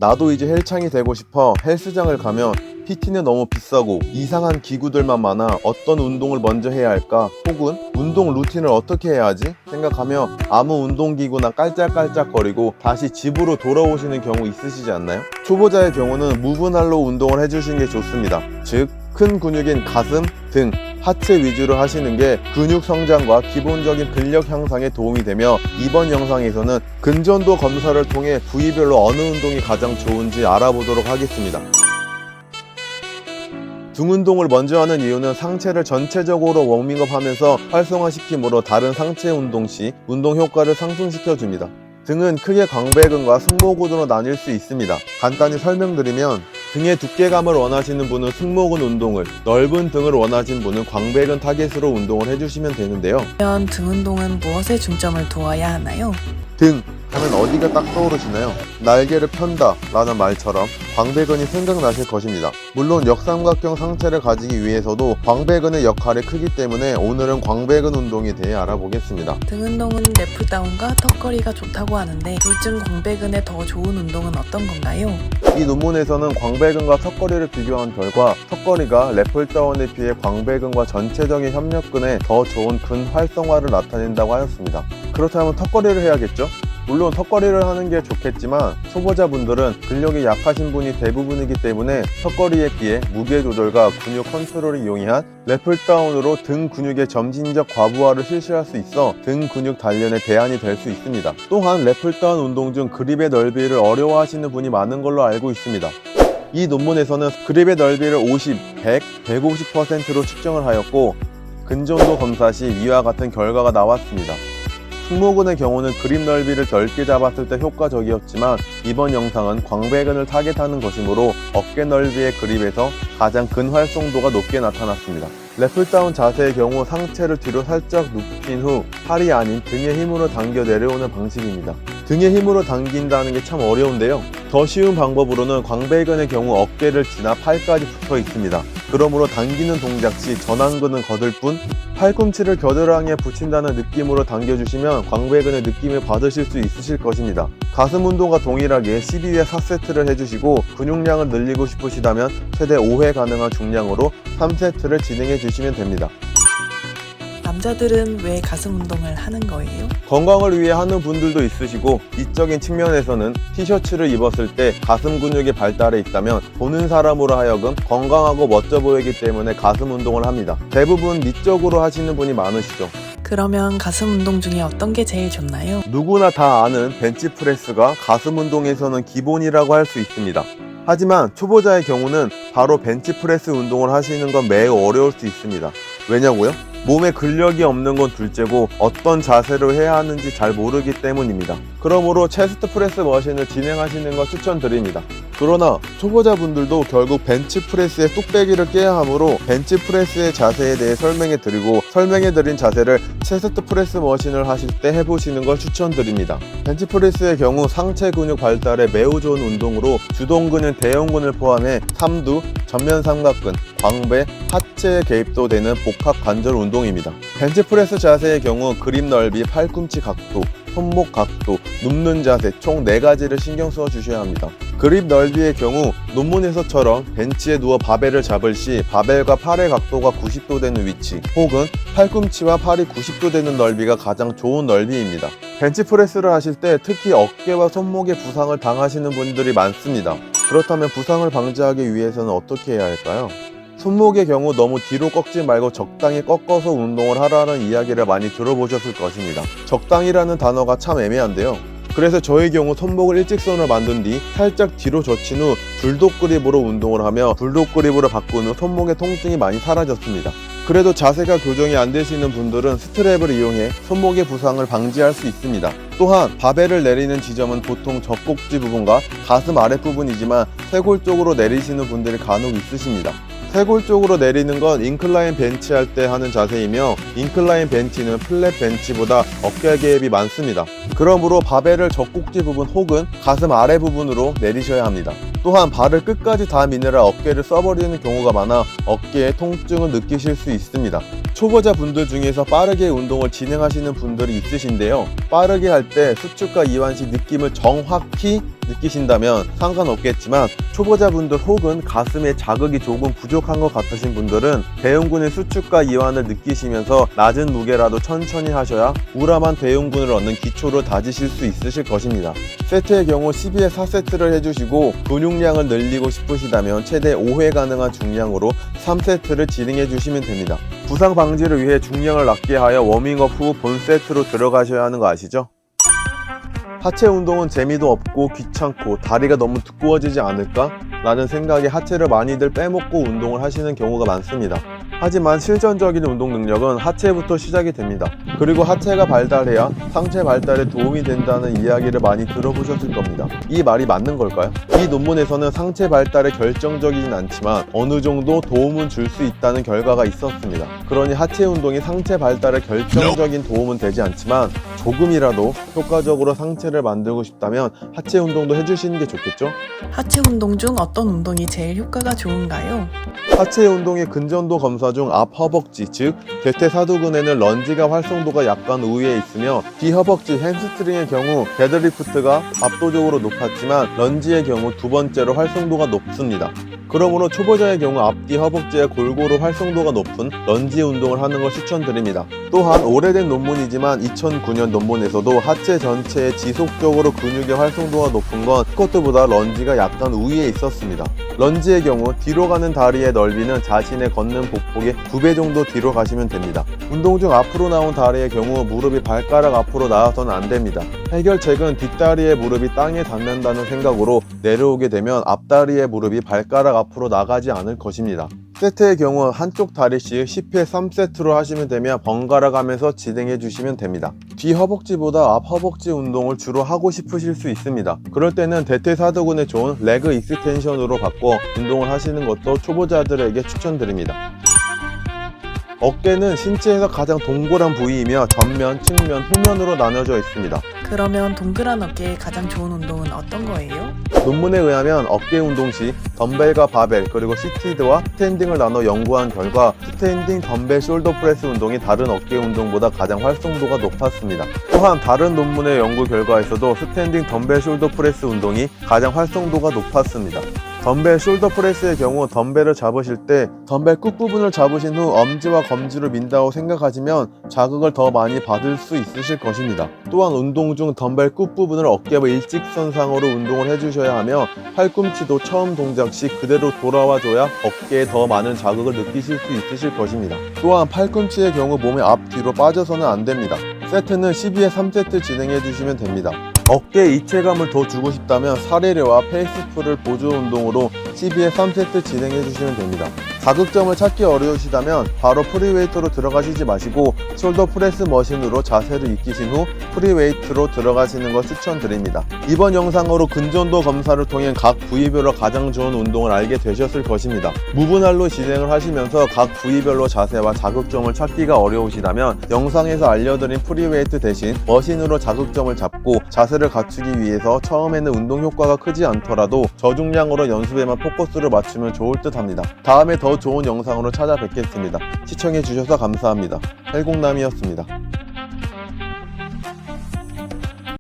나도 이제 헬창이 되고 싶어 헬스장을 가면 PT는 너무 비싸고 이상한 기구들만 많아 어떤 운동을 먼저 해야 할까? 혹은 운동 루틴을 어떻게 해야 하지? 생각하며 아무 운동기구나 깔짝깔짝거리고 다시 집으로 돌아오시는 경우 있으시지 않나요? 초보자의 경우는 무분할로 운동을 해주시는 게 좋습니다. 즉, 큰 근육인 가슴, 등, 하체 위주로 하시는 게 근육 성장과 기본적인 근력 향상에 도움이 되며, 이번 영상에서는 근전도 검사를 통해 부위별로 어느 운동이 가장 좋은지 알아보도록 하겠습니다. 등 운동을 먼저 하는 이유는 상체를 전체적으로 워밍업 하면서 활성화시키므로 다른 상체 운동 시 운동 효과를 상승시켜 줍니다. 등은 크게 광배근과 승모근으로 나뉠 수 있습니다. 간단히 설명드리면, 등의 두께감을 원하시는 분은 승모근 운동을, 넓은 등을 원하시는 분은 광배근 타겟으로 운동을 해주시면 되는데요. 그러면 등 운동은 무엇에 중점을 두어야 하나요? 등 하면 어디가 딱 떠오르시나요? 날개를 편다 라는 말처럼 광배근이 생각나실 것입니다. 물론 역삼각형 상체를 가지기 위해서도 광배근의 역할이 크기 때문에 오늘은 광배근 운동에 대해 알아보겠습니다. 등 운동은 랩풀다운과 턱걸이가 좋다고 하는데, 둘 중 광배근에 더 좋은 운동은 어떤 건가요? 이 논문에서는 광배근과 턱걸이를 비교한 결과 턱걸이가 랩풀다운에 비해 광배근과 전체적인 협력근에 더 좋은 근 활성화를 나타낸다고 하였습니다. 그렇다면 턱걸이를 해야겠죠? 물론 턱걸이를 하는 게 좋겠지만 초보자분들은 근력이 약하신 분이 대부분이기 때문에 턱걸이에 비해 무게 조절과 근육 컨트롤을 이용한 랩풀다운으로 등 근육의 점진적 과부하를 실시할 수 있어 등 근육 단련에 대안이 될 수 있습니다. 또한 랩풀다운 운동 중 그립의 넓이를 어려워하시는 분이 많은 걸로 알고 있습니다. 이 논문에서는 그립의 넓이를 50, 100, 150%로 측정을 하였고, 근전도 검사 시 위와 같은 결과가 나왔습니다. 승모근의 경우는 그립 넓이를 넓게 잡았을 때 효과적이었지만, 이번 영상은 광배근을 타겟하는 것이므로 어깨 넓이의 그립에서 가장 근활성도가 높게 나타났습니다. 랩풀다운 자세의 경우 상체를 뒤로 살짝 눕힌 후 팔이 아닌 등의 힘으로 당겨 내려오는 방식입니다. 등의 힘으로 당긴다는 게 참 어려운데요. 더 쉬운 방법으로는 광배근의 경우 어깨를 지나 팔까지 붙어 있습니다. 그러므로 당기는 동작 시 전완근은 거들 뿐 팔꿈치를 겨드랑이에 붙인다는 느낌으로 당겨주시면 광배근의 느낌을 받으실 수 있으실 것입니다. 가슴 운동과 동일하게 12회 4세트를 해주시고, 근육량을 늘리고 싶으시다면 최대 5회 가능한 중량으로 3세트를 진행해 주시면 됩니다. 남자들은 왜 가슴 운동을 하는 거예요? 건강을 위해 하는 분들도 있으시고, 이적인 측면에서는 티셔츠를 입었을 때 가슴 근육이 발달해 있다면 보는 사람으로 하여금 건강하고 멋져 보이기 때문에 가슴 운동을 합니다. 대부분 미적으로 하시는 분이 많으시죠. 그러면 가슴 운동 중에 어떤 게 제일 좋나요? 누구나 다 아는 벤치프레스가 가슴 운동에서는 기본이라고 할 수 있습니다. 하지만 초보자의 경우는 바로 벤치프레스 운동을 하시는 건 매우 어려울 수 있습니다. 왜냐고요? 몸에 근력이 없는 건 둘째고 어떤 자세로 해야 하는지 잘 모르기 때문입니다. 그러므로 체스트 프레스 머신을 진행하시는 걸 추천드립니다. 그러나 초보자분들도 결국 벤치프레스의 뚝배기를 깨야 하므로 벤치프레스의 자세에 대해 설명해드리고, 설명해드린 자세를 체스트 프레스 머신을 하실 때 해보시는 걸 추천드립니다. 벤치프레스의 경우 상체 근육 발달에 매우 좋은 운동으로 주동근은 대형근을 포함해 삼두, 전면 삼각근, 광배, 하체에 개입도 되는 복합 관절 운동입니다. 벤치프레스 자세의 경우 그립 넓이, 팔꿈치 각도, 손목 각도, 눕는 자세 총 4가지를 신경 써 주셔야 합니다. 그립 넓이의 경우 논문에서처럼 벤치에 누워 바벨을 잡을 시 바벨과 팔의 각도가 90도 되는 위치, 혹은 팔꿈치와 팔이 90도 되는 넓이가 가장 좋은 넓이입니다. 벤치프레스를 하실 때 특히 어깨와 손목에 부상을 당하시는 분들이 많습니다. 그렇다면 부상을 방지하기 위해서는 어떻게 해야 할까요? 손목의 경우 너무 뒤로 꺾지 말고 적당히 꺾어서 운동을 하라는 이야기를 많이 들어보셨을 것입니다. 적당이라는 단어가 참 애매한데요. 그래서 저의 경우 손목을 일직선으로 만든 뒤 살짝 뒤로 젖힌 후 불독 그립으로 운동을 하며, 불독 그립으로 바꾼 후 손목의 통증이 많이 사라졌습니다. 그래도 자세가 교정이 안 되시는 분들은 스트랩을 이용해 손목의 부상을 방지할 수 있습니다. 또한 바벨을 내리는 지점은 보통 젖꼭지 부분과 가슴 아랫부분이지만 쇄골 쪽으로 내리시는 분들이 간혹 있으십니다. 쇄골 쪽으로 내리는 건 인클라인 벤치 할 때 하는 자세이며, 인클라인 벤치는 플랫 벤치보다 어깨 개입이 많습니다. 그러므로 바벨을 젖꼭지 부분 혹은 가슴 아래 부분으로 내리셔야 합니다. 또한 발을 끝까지 다 미느라 어깨를 써버리는 경우가 많아 어깨에 통증을 느끼실 수 있습니다. 초보자 분들 중에서 빠르게 운동을 진행하시는 분들이 있으신데요. 빠르게 할 때 수축과 이완시 느낌을 정확히 느끼신다면 상관없겠지만, 초보자분들 혹은 가슴에 자극이 조금 부족한 것 같으신 분들은 대흉근의 수축과 이완을 느끼시면서 낮은 무게라도 천천히 하셔야 우람한 대흉근을 얻는 기초를 다지실 수 있으실 것입니다. 세트의 경우 12회 4세트를 해주시고 근육량을 늘리고 싶으시다면 최대 5회 가능한 중량으로 3세트를 진행해 주시면 됩니다. 부상 방지를 위해 중량을 낮게 하여 워밍업 후 본 세트로 들어가셔야 하는 거 아시죠? 하체 운동은 재미도 없고 귀찮고 다리가 너무 두꺼워지지 않을까? 라는 생각에 하체를 많이들 빼먹고 운동을 하시는 경우가 많습니다. 하지만 실전적인 운동 능력은 하체부터 시작이 됩니다. 그리고 하체가 발달해야 상체 발달에 도움이 된다는 이야기를 많이 들어보셨을 겁니다. 이 말이 맞는 걸까요? 이 논문에서는 상체 발달에 결정적이진 않지만 어느 정도 도움은 줄 수 있다는 결과가 있었습니다. 그러니 하체 운동이 상체 발달에 결정적인 도움은 되지 않지만 조금이라도 효과적으로 상체를 만들고 싶다면 하체 운동도 해주시는 게 좋겠죠? 하체 운동 중 어떤 운동이 제일 효과가 좋은가요? 하체 운동의 근전도 검사 중 앞 허벅지, 즉 대퇴사두근에는 런지가 활성도가 약간 우위에 있으며 뒤허벅지 햄스트링의 경우 데드리프트가 압도적으로 높았지만 런지의 경우 두 번째로 활성도가 높습니다. 그러므로 초보자의 경우 앞뒤 허벅지에 골고루 활성도가 높은 런지 운동을 하는 걸 추천드립니다. 또한 오래된 논문이지만 2009년 논문에서도 하체 전체에 지속적으로 근육의 활성도가 높은 건 스쿼트보다 런지가 약간 우위에 있었습니다. 런지의 경우 뒤로 가는 다리의 넓이는 자신의 걷는 복폭의 2배 정도 뒤로 가시면 됩니다. 운동 중 앞으로 나온 다리의 경우 무릎이 발가락 앞으로 나와서는 안 됩니다. 해결책은 뒷다리의 무릎이 땅에 닿는다는 생각으로 내려오게 되면 앞다리의 무릎이 발가락 앞으로 나가지 않을 것입니다. 세트의 경우 한쪽 다리씩 10회 3세트로 하시면 되며 번갈아 가면서 진행해 주시면 됩니다. 뒤 허벅지보다 앞 허벅지 운동을 주로 하고 싶으실 수 있습니다. 그럴 때는 대퇴사두근에 좋은 레그 익스텐션으로 바꿔 운동을 하시는 것도 초보자들에게 추천드립니다. 어깨는 신체에서 가장 동그란 부위이며 전면, 측면, 후면으로 나눠져 있습니다. 그러면 동그란 어깨에 가장 좋은 운동은 어떤 거예요? 논문에 의하면 어깨 운동 시 덤벨과 바벨 그리고 시티드와 스탠딩을 나눠 연구한 결과 스탠딩 덤벨 숄더 프레스 운동이 다른 어깨 운동보다 가장 활성도가 높았습니다. 또한 다른 논문의 연구 결과에서도 스탠딩 덤벨 숄더 프레스 운동이 가장 활성도가 높았습니다. 덤벨 숄더 프레스의 경우 덤벨을 잡으실 때 덤벨 끝부분을 잡으신 후 엄지와 검지로 민다고 생각하시면 자극을 더 많이 받을 수 있으실 것입니다. 또한 운동 중 덤벨 끝부분을 어깨와 일직선상으로 운동을 해주셔야 하며 팔꿈치도 처음 동작 시 그대로 돌아와줘야 어깨에 더 많은 자극을 느끼실 수 있으실 것입니다. 또한 팔꿈치의 경우 몸의 앞뒤로 빠져서는 안 됩니다. 세트는 12회 3세트 진행해 주시면 됩니다. 어깨에 이체감을 더 주고 싶다면 사례례와 페이스풀을 보조 운동으로 12회 3세트 진행해 주시면 됩니다. 자극점을 찾기 어려우시다면 바로 프리웨이트로 들어가시지 마시고 숄더 프레스 머신으로 자세를 익히신 후 프리웨이트로 들어가시는 걸 추천드립니다. 이번 영상으로 근전도 검사를 통해 각 부위별로 가장 좋은 운동을 알게 되셨을 것입니다. 무분할로 진행을 하시면서 각 부위별로 자세와 자극점을 찾기가 어려우시다면 영상에서 알려드린 프리웨이트 대신 머신으로 자극점을 잡고 자세를 갖추기 위해서 처음에는 운동 효과가 크지 않더라도 저중량으로 연습에만 포커스를 맞추면 좋을 듯 합니다. 다음에 더 좋은 영상으로 찾아뵙겠습니다. 시청해주셔서 감사합니다. 헬공남이었습니다.